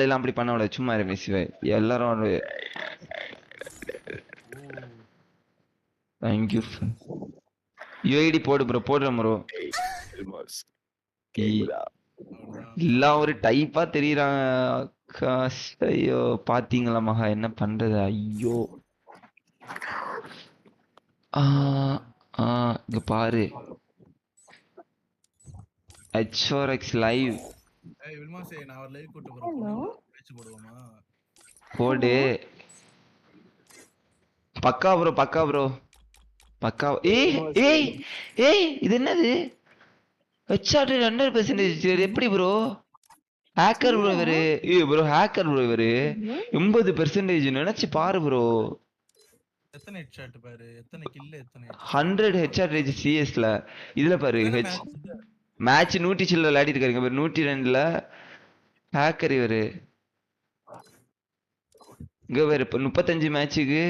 எல்லாம் அப்படி பண்ண விட சும்மா இரு மிஸ் எல்லாரும் தேங்க்யூ யூஐடி போடு ப்ரோ போடுறேன் ப்ரோ இல்ல ஒரு டைப்பா தெரியறாங்க ஐயோ பாத்தீங்களா மகா என்ன பண்றது ஐயோ இங்க பாரு H4X லைவ் நான் ஒரு லைவ் கூட்டி போறேன் பேச்சு போடுவோமா போடு பக்கா ப்ரோ பக்கா ஏய் இது என்னது ஹெட்ஷாட் 100% எப்படி ப்ரோ ஹேக்கர் ப்ரோ இவரு ஹேக்கர் ப்ரோ இவரு 80% நினைச்சு பாரு ப்ரோ எத்தனை ஹெட்ஷாட் பாரு எத்தனை கில் எத்தனை 100 ஹெட்ஷாட் ரேஞ்ச் சிஎஸ்ல இதுல பாரு மேட்ச் 100 சில்ல விளையாடி இருக்காருங்க பாரு 102ல ஹேக்கர் இவரு இங்க பாரு 35 மேட்சுக்கு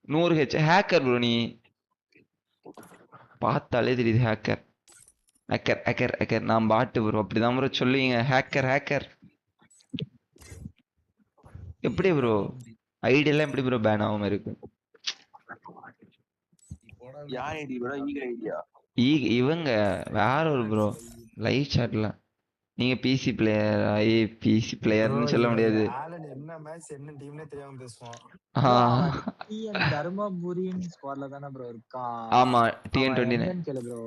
100 ஹேக்கர் ப்ரோ நீ பார்த்தாலே தெரியுது ஹேக்கர் நான் பாட்டு ப்ரோ அப்படிதான் ப்ரோ சொல்லுவீங்க ஹேக்கர் எப்படி ப்ரோ ஐடியெல்லாம் எப்படி ப்ரோ பேன் ஆகாம இருக்கு இவங்க வேற ஒரு ப்ரோ லைவ் சாட்ல நீங்க பிசி பிளேயர் பிசி பிளேயர்னு சொல்ல முடியாது என்ன மேட்ச் என்ன டீம்னே தெரியாம பேசுவான் தர்மபுரியின் ஸ்குவாட்ல தான ப்ரோ இருக்கான் ஆமா TN29 கேளு ப்ரோ